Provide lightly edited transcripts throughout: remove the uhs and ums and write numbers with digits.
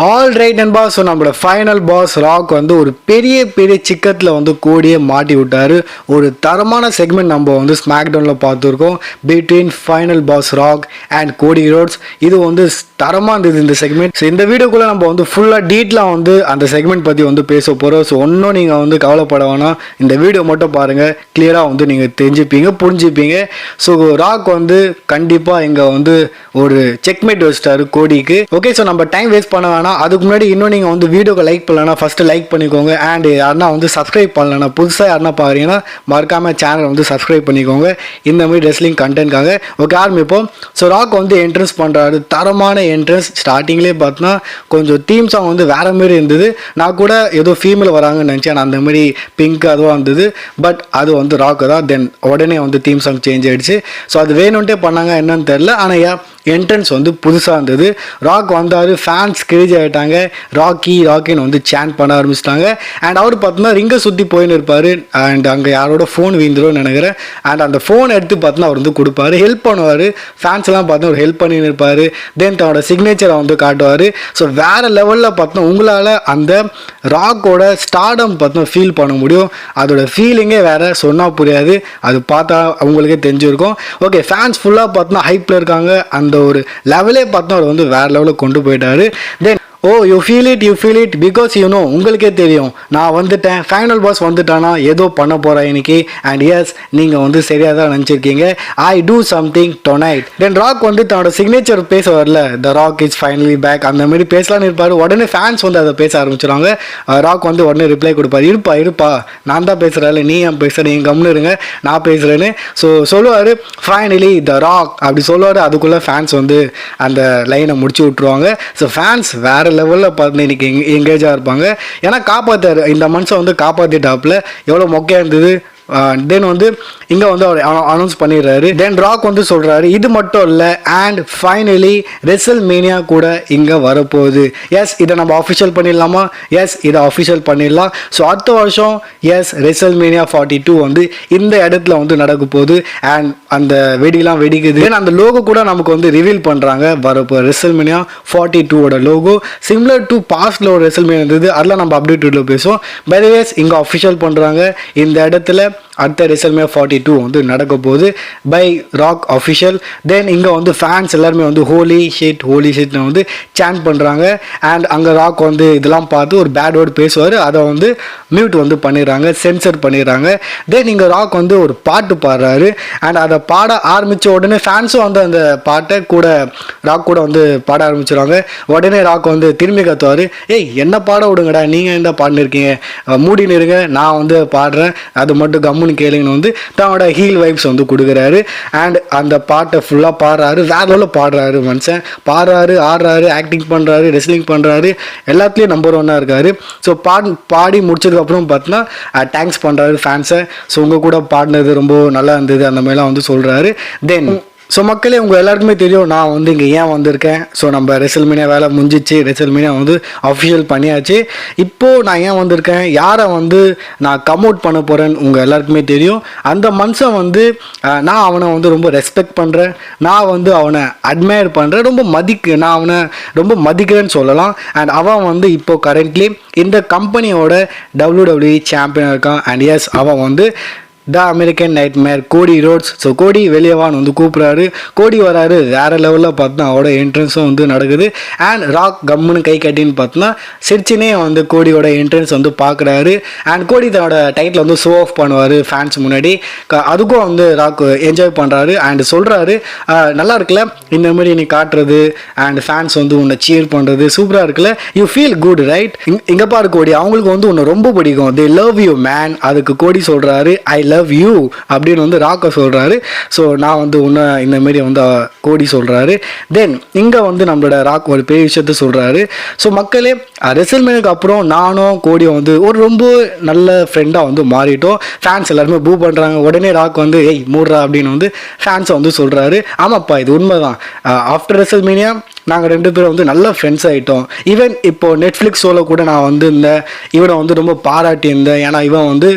All right நண்பா. So நம்மளோட final boss rock வந்து ஒரு பெரிய பெரிய சிக்கத்தில் வந்து கோடியை மாட்டி விட்டாரு. ஒரு தரமான செக்மெண்ட் நம்ம வந்து ஸ்மாக்டவுனில் பார்த்துருக்கோம் between final boss Rock and Cody Rhodes. இது வந்து தரமாக இருந்தது இந்த செக்மெண்ட். ஸோ இந்த வீடியோக்குள்ளே நம்ம வந்து ஃபுல்லாக டீட்டெயிலாக வந்து அந்த செக்மெண்ட் பற்றி வந்து பேச போகிறோம். ஸோ ஒன்றும் நீங்கள் வந்து கவலைப்பட வேணாம், இந்த வீடியோ மட்டும் பாருங்கள், கிளியராக வந்து நீங்கள் தெரிஞ்சுப்பீங்க, புரிஞ்சுப்பீங்க. ஸோ ராக் வந்து கண்டிப்பாக இங்கே வந்து ஒரு செக்மேட் வச்சிட்டாரு கோடிக்கு. ஓகே, ஸோ நம்ம டைம் வேஸ்ட் பண்ண வேணாம். அதுக்கு முன்னாடி இன்னும் நீங்கள் வந்து வீடியோக்கு லைக் பண்ணலன்னா ஃபஸ்ட்டு லைக் பண்ணிக்கோங்க. அண்ட் யாருன்னா வந்து சப்ஸ்கிரைப் பண்ணலன்னா, புதுசாக யாருன்னா பார்க்குறீங்கன்னா மறக்காமல் சேனல் வந்து சப்ஸ்கிரைப் பண்ணிக்கோங்க இந்த மாதிரி ரெஸ்லிங் கண்டென்ட்காக. ஓகே, ஆரம்பிப்போம். ஸோ ராக் வந்து என்ட்ரன்ஸ் பண்ணுறாரு, தரமான என்ட்ரன்ஸ். ஸ்டார்டிங்லேயே பார்த்தோன்னா கொஞ்சம் தீம் சாங் வந்து வேறு மாரி இருந்தது. நான் கூட ஏதோ ஃபீமேல் வராங்கன்னு நினச்சேன், அந்த மாதிரி பிங்க் அதுவாக இருந்தது. பட் அது வந்து ராக் தான். தென் உடனே வந்து தீம் சாங் சேஞ்ச் ஆகிடுச்சு. ஸோ அது வேணும்ட்டே பண்ணாங்க என்னன்னு தெரில. ஆனால் என்ட்ரன்ஸ் வந்து புதுசாக இருந்தது. ராக் வந்தார், ஃபேன்ஸ் கிரேஜ் ஆகிட்டாங்க, ராக்கி ராக்கின்னு வந்து சேன் பண்ண ஆரம்பிச்சிட்டாங்க. அண்ட் அவர் பார்த்தோன்னா ரிங்கை சுற்றி போயின்னு இருப்பார். அண்ட் அங்கே யாரோட ஃபோன் வீந்துடும் நினைக்கிறேன். அண்ட் அந்த ஃபோன் எடுத்து பார்த்தோன்னா அவர் வந்து கொடுப்பாரு, ஹெல்ப் பண்ணுவார். ஃபேன்ஸ் எல்லாம் பார்த்தோன்னா ஒரு ஹெல்ப் பண்ணின்னு இருப்பார். தென் தன்னோட சிக்னேச்சரை வந்து காட்டுவார். ஸோ வேறு லெவலில் பார்த்தோன்னா உங்களால் அந்த ராக்கோட ஸ்டார்டம் பார்த்தோன்னா ஃபீல் பண்ண முடியும். அதோட ஃபீலிங்கே வேறு, சொன்னால் புரியாது, அது பார்த்தா அவங்களுக்கே தெரிஞ்சிருக்கும். ஓகே, ஃபேன்ஸ் ஃபுல்லாக பார்த்தோன்னா ஹைப்பில் இருக்காங்க. அந்த ஒரு லெவலே பார்த்தா அவர் வந்து வேற லெவலுக்கு கொண்டு போயிட்டாரு. Then you feel it because உங்களுக்கே தெரியும் நான் வந்துட்டேன், ஃபைனல் பாஸ் வந்துட்டானா ஏதோ பண்ண போகிறேன் இன்னைக்கு. அண்ட் எஸ், நீங்கள் வந்து சரியாக தான் நினச்சிருக்கீங்க, ஐ டூ சம்திங் டொனைட். தென் ராக் வந்து தன்னோட சிக்னேச்சர் பேச வரல, த ராக் இஸ் ஃபைனலி பேக், அந்த மாதிரி பேசலான்னு இருப்பார். உடனே ஃபேன்ஸ் வந்து அதை பேச ஆரம்பிச்சிடுவாங்க. ராக் வந்து உடனே ரிப்ளை கொடுப்பார், இருப்பா நான் தான் பேசுகிறேன், நீ ஏன் பேசுகிற, நீங்கள் கம்னு இருங்க, நான் பேசுகிறேன்னு. ஸோ சொல்லுவார் ஃபைனலி த ராக் அப்படி சொல்லுவார். அதுக்குள்ளே ஃபேன்ஸ் வந்து அந்த லைனை முடிச்சு விட்ருவாங்க. ஸோ ஃபேன்ஸ் வேறு லெவலில் பார்த்து இன்னைக்கு எங்கேஜாக இருப்பாங்க. ஏன்னா காப்பாற்றாரு, இந்த மனுஷன் வந்து காப்பாற்றிட்டாப்புல, எவ்வளோ மொக்கையாக இருந்தது. தென் வந்து இங்கே வந்து அவர் அனௌன்ஸ் பண்ணிடுறாரு. தென் ராக் வந்து சொல்கிறாரு, இது மட்டும் இல்லை, அண்ட் ஃபைனலி ரெசல்மேனியா கூட இங்கே வரப்போகுது. எஸ், இதை நம்ம அஃபிஷியல் பண்ணிடலாமா? எஸ், இதை அஃபிஷியல் பண்ணிடலாம். ஸோ அடுத்த வருஷம் எஸ் ரெசல்மேனியா 42 வந்து இந்த இடத்துல வந்து நடக்க போகுது. அண்ட் அந்த வெடிலாம் வெடிக்குது. தென் அந்த லோகோ கூட நமக்கு வந்து ரிவீல் பண்ணுறாங்க. வரப்போ ரெசல்மேனியா 42 லோகோ சிமிலர் டு பாஸ்டில் ஒரு ரெசல்மேனியா இருந்தது, அதெல்லாம் நம்ம அப்டேட்டில் பேசுவோம். பை தி வேஸ் இங்கே அஃபிஷியல் பண்ணுறாங்க, இந்த இடத்துல அடுத்த ரெசல்மேனியா 42 வந்து நடக்க போகுது பை ராக் அஃபிஷியல். தென் இங்கே வந்து ஃபேன்ஸ் எல்லாருமே வந்து ஹோலி ஷிட்னு வந்து சேன் பண்ணுறாங்க. அண்ட் அங்கே ராக் வந்து இதெல்லாம் பார்த்து ஒரு பேட் வேர்டு பேசுவார், அதை வந்து மியூட் வந்து பண்ணிடுறாங்க, சென்சர் பண்ணிடுறாங்க. தென் இங்கே ராக் வந்து ஒரு பாட்டு பாடுறாரு. அண்ட் அதை பாட ஆரம்பித்த உடனே ஃபேன்ஸும் வந்து அந்த பாட்டை கூட ராக் கூட வந்து பாட ஆரம்பிச்சிடுவாங்க. உடனே ராக் வந்து திரும்பி கத்துவார், ஏய் என்ன பாட விடுங்கடா, நீங்கள் என்ன பாடினு இருக்கீங்க, மூடின்னு இருங்க, நான் வந்து பாடுறேன், அது மட்டும் கம்முன்னு கேளுங்கன்னு வந்து தன்னோட ஹீல் வைப்ஸ் வந்து கொடுக்குறாரு. அண்ட் அந்த பாட்டை ஃபுல்லாக பாடுறாரு, வேற லெவலில் பாடுறாரு மனுஷன், பாடுறாரு, ஆடுறாரு, ஆக்டிங் பண்ணுறாரு, ரெஸ்லிங் பண்ணுறாரு, எல்லாத்துலேயும் நம்பர் 1 இருக்காரு. ஸோ பாடி முடிச்சதுக்கப்புறம் பார்த்தோன்னா தேங்க்ஸ் பண்ணுறாரு ஃபேன்ஸை. ஸோ உங்கள் கூட பாடினது ரொம்ப நல்லா இருந்தது அந்த மாதிரிலாம் வந்து சொல்கிறாரு. தென் ஸோ மக்களே, உங்கள் எல்லாருக்குமே தெரியும் நான் வந்து இங்கே ஏன் வந்திருக்கேன். ஸோ நம்ம ரெசல்மேனியா வேலை முடிஞ்சிச்சு, ரெசல்மேனியா வந்து அஃபிஷியல் பண்ணியாச்சு. இப்போது நான் ஏன் வந்திருக்கேன், யாரை வந்து நான் கம் அவுட் பண்ண போகிறேன்னு உங்கள் எல்லாருக்குமே தெரியும். அந்த மனுஷன் வந்து நான் அவனை வந்து ரொம்ப ரெஸ்பெக்ட் பண்ணுறேன், நான் வந்து அவனை அட்மையர் பண்ணுறேன், நான் அவனை ரொம்ப மதிக்கிறேன்னு சொல்லலாம். அண்ட் அவன் வந்து இப்போது கரண்ட்லி இந்த கம்பெனியோட WWE சாம்பியனாக இருக்கான். அண்ட் எஸ், அவன் வந்து the American nightmare Cody Rhodes. So Cody வெளியவான்னு வந்து கூப்பிட்றாரு, கோடி வராரு, வேறு லெவலில் பார்த்தோன்னா அவரோட என்ட்ரன்ஸும் வந்து நடக்குது. அண்ட் ராக் கம்முன்னு கை கட்டின்னு பார்த்தோன்னா சிரிச்சினே வந்து கோடியோட என்ட்ரன்ஸ் வந்து பார்க்குறாரு. அண்ட் கோடி தன்னோட டைட்டில் வந்து ஷோ ஆஃப் பண்ணுவார் ஃபேன்ஸ் முன்னாடி. அதுக்கும் வந்து ராக் என்ஜாய் பண்ணுறாரு. அண்ட் சொல்கிறாரு, நல்லா இருக்குல்ல இந்த மாதிரி நீ காட்டுறது, அண்ட் ஃபேன்ஸ் வந்து உன்னை சீர் பண்ணுறது சூப்பராக இருக்குல்ல, யூ ஃபீல் குட் ரைட். இங்கே பாரு கோடி, அவங்களுக்கு வந்து உன்னை ரொம்ப பிடிக்கும், தே லவ் யூ மேன். அதுக்கு கோடி சொல்கிறாரு, ஐ லவ் யூ அப்படின்னு வந்து ராக்க சொல்கிறாரு. ஸோ நான் வந்து உன்னை இந்த மாரி வந்து கோடி சொல்கிறாரு. தென் இங்கே வந்து நம்மளோட ராக் ஒரு பெரிய விஷயத்த சொல்கிறாரு. ஸோ மக்களே, ரெசல்மேனியாக்கு அப்புறம் நானும் கோடியும் வந்து ஒரு ரொம்ப நல்ல ஃப்ரெண்டாக வந்து மாறிட்டோம். ஃபேன்ஸ் எல்லாருமே பூ பண்ணுறாங்க. உடனே ராக் வந்து ஏய் மூடுறா அப்படின்னு வந்து ஃபேன்ஸை வந்து சொல்கிறாரு. ஆமாப்பா, இது உண்மை தான். ஆஃப்டர் ரெசல்மேனியா நாங்கள் 2 பேரும் வந்து நல்ல ஃப்ரெண்ட்ஸ் ஆகிட்டோம். ஈவன் இப்போது நெட்ஃப்ளிக்ஸ் ஷோவில் கூட நான் வந்து இவனை வந்து ரொம்ப பாராட்டியிருந்தேன். ஏன்னா இவன் வந்து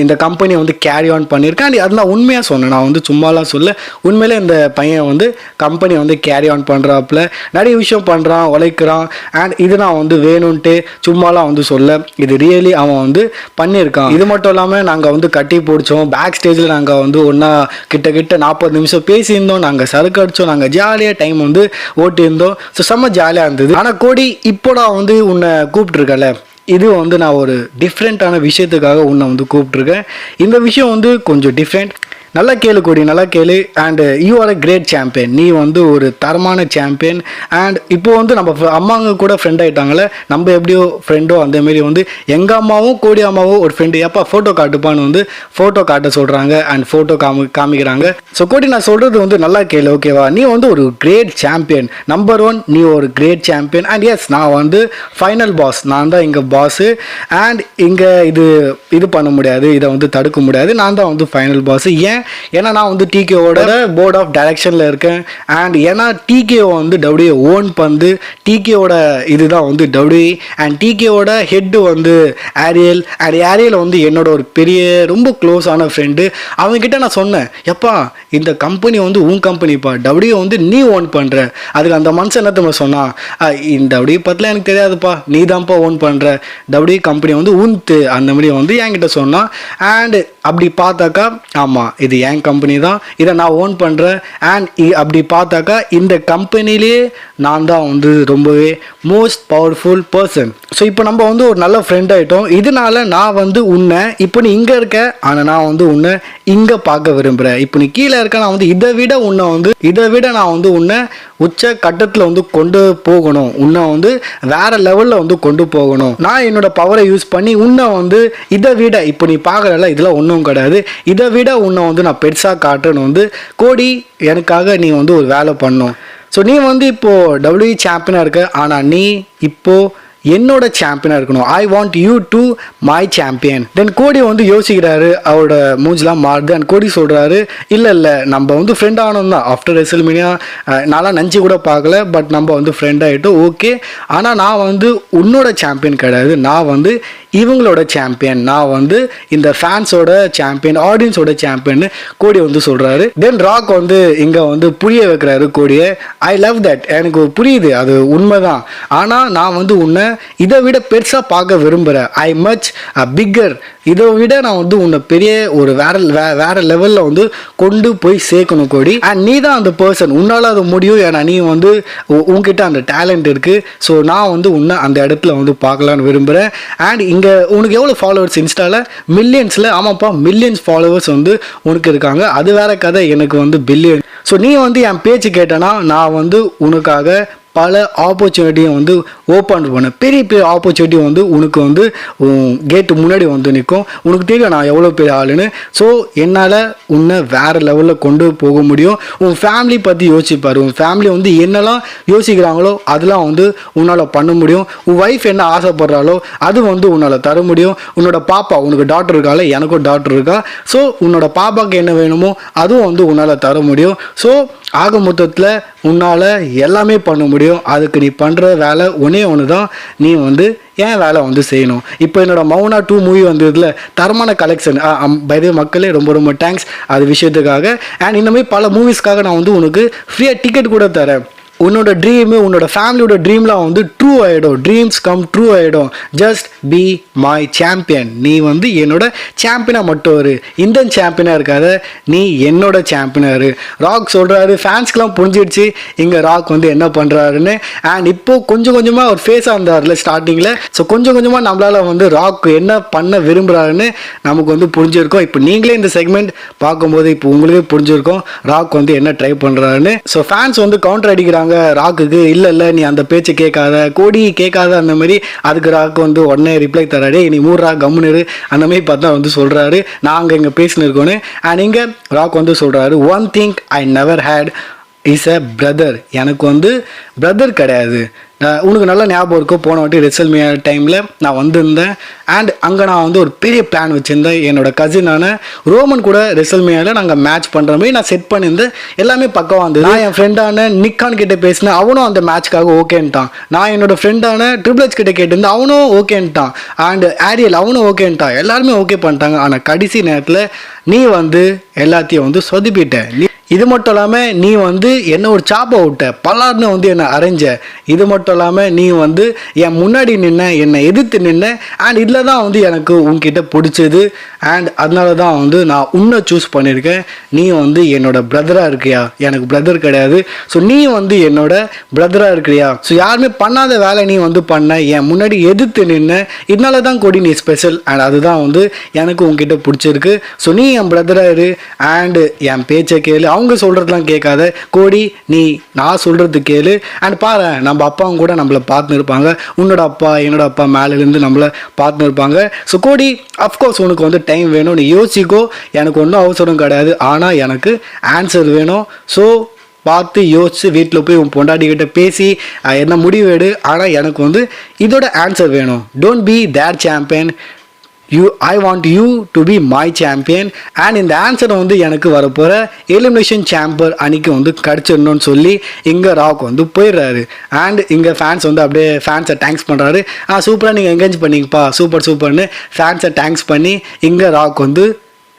இந்த கம்பெனியை வந்து கேரி ஆன் பண்ணியிருக்கேன். அண்ட் அதெல்லாம் உண்மையாக சொன்னேன், நான் வந்து சும்மாலாம் சொல்ல. உண்மையிலே இந்த பையன் வந்து கம்பெனி வந்து கேரி ஆன் பண்ணுறாப்புல நிறைய விஷயம் பண்ணுறான், உழைக்கிறான். அண்ட் இது நான் வந்து வேணும்ன்ட்டு சும்மாலாம் வந்து சொல்ல, இது ரியலி அவன் வந்து பண்ணியிருக்கான். இது மட்டும் இல்லாமல் நாங்கள் வந்து கட்டி பிடிச்சோம். பேக் ஸ்டேஜில் நாங்கள் வந்து ஒன்றா கிட்ட 40 நிமிஷம் பேசியிருந்தோம். நாங்கள் சரக்கு அடித்தோம். நாங்கள் ஜாலியாக டைம் வந்து ஓட்டியிருந்தோம். ஸோ செம்ம ஜாலியாக இருந்தது. ஆனால் கோடி, இப்போ நான் வந்து உன்னை கூப்பிட்டுருக்கல, இது வந்து நான் ஒரு டிஃப்ரெண்ட்டான விஷயத்துக்காக உன்னை வந்து கூப்பிட்ருக்கேன். இந்த விஷயம் வந்து கொஞ்சம் டிஃப்ரெண்ட். நல்லா கேளு கோடி, நல்லா கேளு. And you are a great champion. நீ வந்து ஒரு தரமான சாம்பியன். அண்ட் இப்போ வந்து நம்ம அம்மாங்க கூட ஃப்ரெண்ட் ஆகிட்டாங்களே, நம்ம எப்படியோ ஃப்ரெண்டோ அந்தமாரி வந்து எங்கள் அம்மாவும் கோடி அம்மாவும் ஒரு ஃப்ரெண்டு. எப்போ ஃபோட்டோ காட்டுப்பான்னு வந்து ஃபோட்டோ காட்ட சொல்கிறாங்க. அண்ட் ஃபோட்டோ காமிக்கிறாங்க. ஸோ கோடி, நான் சொல்கிறது வந்து நல்லா கேளு, ஓகேவா? நீ வந்து ஒரு கிரேட் சாம்பியன். நம்பர் 1, நீ ஒரு கிரேட் சாம்பியன். அண்ட் எஸ், நான் வந்து ஃபைனல் பாஸ். நான் தான் இங்கே பாஸு. அண்ட் இங்கே இது பண்ண முடியாது, இதை வந்து தடுக்க முடியாது. நான் தான் வந்து ஃபைனல் பாஸு. ஏன்னா நான் வந்து டிகேவோட போர்ட் ஆஃப் டைரக்ஷனில் இருக்கேன். அண்ட் ஏன்னா டிகேஓ வந்து டபிள்யூ ஓன் பண்ணு. டிகேவோட இதுதான் வந்து டபிள்யூ. அண்ட் டிகேவோட ஹெட்டு வந்து ஆரியல். அண்ட் ஆரியல் வந்து என்னோட ஒரு பெரிய ரொம்ப க்ளோஸான ஃப்ரெண்டு. அவங்ககிட்ட நான் சொன்னேன், எப்பா இந்த கம்பெனி வந்து உன் கம்பெனிப்பா, டபிள்யூ வந்து நீ ஓன் பண்ணுற. அதுக்கு அந்த மனுஷன் என்ன தெரியுமா சொன்னான், இந்த டபிள்யூ பற்றிலாம் எனக்கு தெரியாதுப்பா, நீ தான்ப்பா ஓன் பண்ணுற, டபிள்யூ கம்பெனி வந்து உன்த்து அந்த மாதிரி வந்து என்கிட்ட சொன்னான். அண்ட் அப்படி பார்த்தாக்கா ஆமாம், இது என் கம்பெனி தான், இதை நான் ஓன் பண்ணுறேன். அண்ட் அப்படி பார்த்தாக்கா இந்த கம்பெனிலே நான் தான் வந்து ரொம்பவே மோஸ்ட் பவர்ஃபுல் பர்சன். ஸோ இப்போ நம்ம வந்து ஒரு நல்ல ஃப்ரெண்ட் ஆகிட்டோம். இதனால நான் வந்து உன்னை, இப்போ நீ இங்கே இருக்க, ஆனால் நான் வந்து உன்னை இங்கே பார்க்க விரும்புகிறேன். இப்போ நீ கீழே இருக்க, நான் வந்து இதை விட நான் வந்து உன்னை உச்ச கட்டத்தில் வந்து கொண்டு போகணும். உன்னை வந்து வேற லெவலில் வந்து கொண்டு போகணும். நான் என்னோட பவரை யூஸ் பண்ணி உன்னை வந்து இதை விட, இப்போ நீ பார்க்குறல இதெல்லாம் ஒன்றும் கிடையாது, இதை விட உன்னை வந்து நான் பெருசாக காட்டுன்னு வந்து கோடி, எனக்காக நீ வந்து ஒரு வேலை பண்ணணும். ஸோ நீ வந்து இப்போது டபிள்யூ சாம்பியனாக இருக்க, ஆனால் நீ இப்போது என்னோட சாம்பியனாக இருக்கணும். I want you to my champion. Then Cody வந்து யோசிக்கிறாரு, அவரோட மூஞ்சிலாம் மாறுது. அண்ட் கோடி சொல்கிறாரு, இல்லை நம்ம வந்து ஃப்ரெண்ட் ஆகணும் தான். ஆஃப்டர் ரெசல்மேனியா நான்லாம் நினச்சி கூட பார்க்கல, பட் நம்ம வந்து ஃப்ரெண்ட் ஆகிட்டோம், ஓகே. ஆனால் நான் வந்து உன்னோட சாம்பியன் கிடையாது, நான் வந்து இவங்களோட சாம்பியன். நான் வந்து இந்த ஃபேன்ஸோட சாம்பியன், ஆடியன்ஸோட சாம்பியன் கோடி வந்து சொல்கிறாரு. தென் ராக் வந்து இங்கே வந்து புரிய வைக்கிறாரு கோடியை. ஐ லவ் தட், எனக்கு புரியுது, அது உண்மைதான். ஆனால் நான் வந்து உன்னை இதை விட பெருசாக பார்க்க விரும்புகிறேன். ஐ மச் பிக்கர். இதை விட நான் வந்து உன்னை பெரிய ஒரு வேற லெவலில் வந்து கொண்டு போய் சேர்க்கணும் கோடி. அண்ட் நீ தான் அந்த பர்சன், உன்னால் அது முடியும். ஏன்னா நீ வந்து உன்கிட்ட அந்த டேலண்ட் இருக்குது. ஸோ நான் வந்து உன்னை அந்த இடத்துல வந்து பார்க்கலான்னு விரும்புகிறேன். அண்ட் இங்கே உனக்கு எவ்வளோ ஃபாலோவர்ஸ் இன்ஸ்டாவில்? மில்லியன்ஸில். ஆமாப்பா, மில்லியன்ஸ் ஃபாலோவர்ஸ் வந்து உனக்கு இருக்காங்க. அது வேற கதை, எனக்கு வந்து பில்லியன். ஸோ நீ வந்து என் பேச்சு கேட்டேன்னா நான் வந்து உனக்காக பல ஆப்பர்ச்சுனிட்டியை வந்து ஓப்பன் பண்ண, பெரிய ஆப்பர்ச்சுனிட்டி வந்து உனக்கு வந்து கேட்டு முன்னாடி வந்து நிற்கும். உனக்கு தெரியும் நான் எவ்வளோ பெரிய ஆளுன்னு. ஸோ என்னால் உன்னை வேறு லெவலில் கொண்டு போக முடியும். உன் ஃபேமிலி பற்றி யோசிப்பார். உன் ஃபேமிலி வந்து என்னெல்லாம் யோசிக்கிறாங்களோ அதெல்லாம் வந்து உன்னால் பண்ண முடியும். உன் ஒய்ஃப் என்ன ஆசைப்படுறாளோ அது வந்து உன்னால் தர முடியும். உன்னோட பாப்பா, உனக்கு டாக்டர் இருக்கால, எனக்கும் டாக்டர் இருக்கா. ஸோ உன்னோட பாப்பாவுக்கு என்ன வேணுமோ அதுவும் வந்து உன்னால் தர முடியும். ஸோ ஆக மொத்தத்தில் உன்னால் எல்லாமே பண்ண முடியும். அதுக்கு நீ பண்ணுற வேலை ஒன்றே ஒன்று தான், நீ வந்து ஏன் வேலை வந்து செய்யணும். இப்போ என்னோட மௌனா 2 மூவி வந்ததுல தரமான கலெக்ஷன். பை மக்களே ரொம்ப தேங்க்ஸ் அது விஷயத்துக்காக. அண்ட் இந்த மாதிரி பல மூவிஸ்க்காக நான் வந்து உனக்கு ஃப்ரீயாக டிக்கெட் கூட தரேன். உன்னோட ட்ரீமு, உன்னோட ஃபேமிலியோட ட்ரீம்லாம் வந்து ட்ரூ ஆகிடும். ட்ரீம்ஸ் கம் ட்ரூ ஆகிடும். Just be my champion. நீ வந்து என்னோட சாம்பியனாக மட்டும் இரு. இந்த சாம்பியனாக இருக்காத, நீ என்னோட சாம்பியனாக இரு. ராக் சொல்கிறாரு. ஃபேன்ஸ்க்கெலாம் புரிஞ்சிடுச்சு இங்கே ராக் வந்து என்ன பண்ணுறாருன்னு. அண்ட் இப்போது கொஞ்சம் கொஞ்சமாக ஒரு ஃபேஸாக இருந்தார்ல ஸ்டார்டிங்கில். ஸோ கொஞ்சம் கொஞ்சமாக நம்மளால் வந்து ராக் என்ன பண்ண விரும்புகிறாருன்னு நமக்கு வந்து புரிஞ்சிருக்கோம். இப்போ நீங்களே இந்த செக்மெண்ட் பார்க்கும்போது இப்போ உங்களுக்கே புரிஞ்சிருக்கோம் ராக் வந்து என்ன ட்ரை பண்ணுறாருன்னு. ஸோ ஃபேன்ஸ் வந்து கவுண்டர் அடிக்கிறாங்க ராக்குக்கு. இல்லை நீ அந்த பேச்சு கேட்காத, கோடி கேட்காத அந்த மாதிரி. அதுக்கு ராக் வந்து உடனே ரிப்ளை தராரு, நீ மூடுறா கம்முனு அந்த மாதிரி பார்த்தா வந்து சொல்கிறாரு நாங்கள் இங்கே பேசினு இருக்கோன்னு. அண்ட் இங்கே ராக் வந்து சொல்கிறாரு, one thing I never hate is a brother. எனக்கு வந்து பிரதர் கிடையாது, உனக்கு நல்ல ஞாபகம் இருக்கும், போன வாட்டி ரெசல்மேனியா டைமில் நான் வந்திருந்தேன். அண்ட் அங்கே நான் வந்து ஒரு பெரிய பிளான் வச்சுருந்தேன். என்னோட கசினான ரோமன் கூட ரெசல்மேனியாவில் நாங்கள் மேட்ச் பண்ணுற மாதிரி நான் செட் பண்ணியிருந்தேன். எல்லாமே பக்கமாக இருந்தது. நான் என் ஃப்ரெண்டான நிக்கான் கிட்டே பேசினேன், அவனும் அந்த மேட்ச்க்காக ஓகேன்ட்டான். நான் என்னோட ஃப்ரெண்டான ட்ரிபிள் எச் கிட்ட கேட்டிருந்தேன், அவனும் ஓகேன்ட்டான். அண்ட் ஆரியல் அவனும் ஓகேன்ட்டான். எல்லாருமே ஓகே பண்ணிட்டாங்க. ஆனால் கடைசி நேரத்தில் நீ வந்து எல்லாத்தையும் வந்து சொதுப்பிட்ட. இது மட்டும் இல்லாமல் நீ வந்து என்ன ஒரு சாப்பை விட்ட, பல்லார்னு வந்து என்னை அரைஞ்ச. இது மட்டும் இல்லாமல் நீ வந்து என் முன்னாடி நின்ன, என்னை எதிர்த்து நின்ன. அண்ட் இதில் தான் வந்து எனக்கு உன்கிட்ட பிடிச்சது. அண்ட் அதனால தான் வந்து நான் உன்னை சூஸ் பண்ணியிருக்கேன். நீ வந்து என்னோட பிரதராக இருக்கியா? எனக்கு பிரதர் கிடையாது. ஸோ நீ வந்து என்னோட பிரதராக இருக்கிறியா? ஸோ யாருமே பண்ணாத வேலை நீ வந்து பண்ண, என் முன்னாடி எதிர்த்து நின்ன. இதனால தான் கோடி நீ ஸ்பெஷல். அண்ட் அதுதான் வந்து எனக்கு உன்கிட்ட பிடிச்சிருக்கு. ஸோ நீ என் பிரதராக இரு. அண்டு என் பேச்சை கேளு, அவங்க சொல்கிறதுலாம் கேட்காத. கோடி நீ நான் சொல்கிறது கேளு. அண்ட் பாரு, நம்ம அப்பாவும் கூட நம்மளை பார்த்துன்னு இருப்பாங்க. உன்னோட அப்பா என்னோட அப்பா மேலேருந்து நம்மளை பார்த்துன்னு இருப்பாங்க. ஸோ கோடி, அஃப்கோர்ஸ் உனக்கு வந்து டைம் வேணும், நீ யோசிக்கோ. எனக்கு ஒன்றும் அவசரம் கிடையாது, ஆனால் எனக்கு ஆன்சர் வேணும். ஸோ பார்த்து யோசிச்சு வீட்டில் போய் உன் பொண்டாட்டிக்கிட்ட பேசி என்ன முடிவு எடு. ஆனால் எனக்கு வந்து இதோட ஆன்சர் வேணும். Don't be their champion, I want you to be my champion. அண்ட் இந்த ஆன்சரை வந்து எனக்கு வரப்போகிற எலிமினேஷன் சாம்பர் அன்னைக்கு வந்து கிடச்சிடணும்னு சொல்லி இங்கே ராக் வந்து போயிடுறாரு. அண்ட் இங்கே ஃபேன்ஸ் வந்து அப்படியே ஃபேன்ஸை தேங்க்ஸ் பண்ணுறாரு. சூப்பராக நீங்கள் என்கரேஜ் பண்ணிங்கப்பா, சூப்பர் சூப்பர்னு ஃபேன்ஸை தேங்க்ஸ் பண்ணி இங்கே ராக் வந்து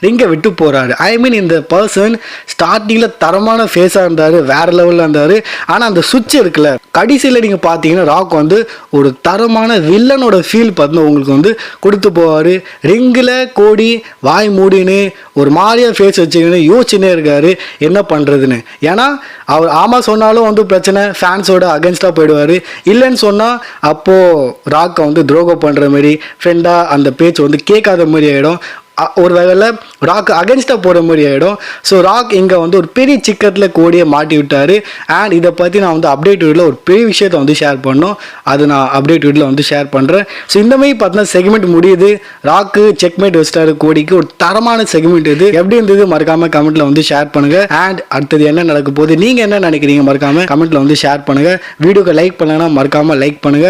ரிங்கை விட்டு போகிறாரு. ஐ மீன் இந்த பர்சன் ஸ்டார்டிங்கில் தரமான ஃபேஸாக இருந்தார், வேறு லெவலில் இருந்தார். ஆனால் அந்த சுவிட்ச் இருக்குல்ல, கடைசியில் நீங்கள் பார்த்தீங்கன்னா ராக் வந்து ஒரு தரமான வில்லனோட ஃபீல் பார்த்தீங்கன்னா உங்களுக்கு வந்து கொடுத்து போவார். ரிங்கில் கோடி வாய் மூடின்னு ஒரு மாதிரியாக ஃபேஸ் வச்சுக்கின்னு யோசிச்சுன்னே இருக்கார் என்ன பண்ணுறதுன்னு. ஏன்னா அவர் ஆமாம் சொன்னாலும் வந்து பிரச்சனை, ஃபேன்ஸோட அகென்ஸ்டாக போயிடுவார். இல்லைன்னு சொன்னால் அப்போது ராக்கை வந்து துரோகம் பண்ணுற மாதிரி, ஃப்ரெண்டாக அந்த பேச்சு வந்து கேட்காத மாதிரி ஆகிடும். ஒரு வகையில் ராக் அகென்ஸ்டாக போகிற மாதிரி ஆகிடும். ஸோ ராக் இங்கே வந்து ஒரு பெரிய சிக்கத்தில் கோடியை மாட்டி விட்டார். அண்ட் இதை பற்றி நான் வந்து அப்டேட் வீடியோவில் ஒரு பெரிய விஷயத்தை வந்து ஷேர் பண்ணோம், அது நான் அப்டேட் வீடியோவில் வந்து ஷேர் பண்ணுறேன். ஸோ இந்த மாதிரி பார்த்தீங்கன்னா செக்மெண்ட் முடியுது. ராக்கு செக்மேட் வச்சிட்டாரு கோடிக்கு. ஒரு தரமான செக்மெண்ட் இது. எப்படி இருந்தது மறக்காமல் கமெண்ட்டில் வந்து ஷேர் பண்ணுங்கள். அண்ட் அடுத்தது என்ன நடக்க போகுது, நீங்கள் என்ன நினைக்கிறீங்க மறக்காமல் கமெண்ட்டில் வந்து ஷேர் பண்ணுங்கள். வீடியோக்கு லைக் பண்ணலைன்னா மறக்காமல் லைக் பண்ணுங்கள்.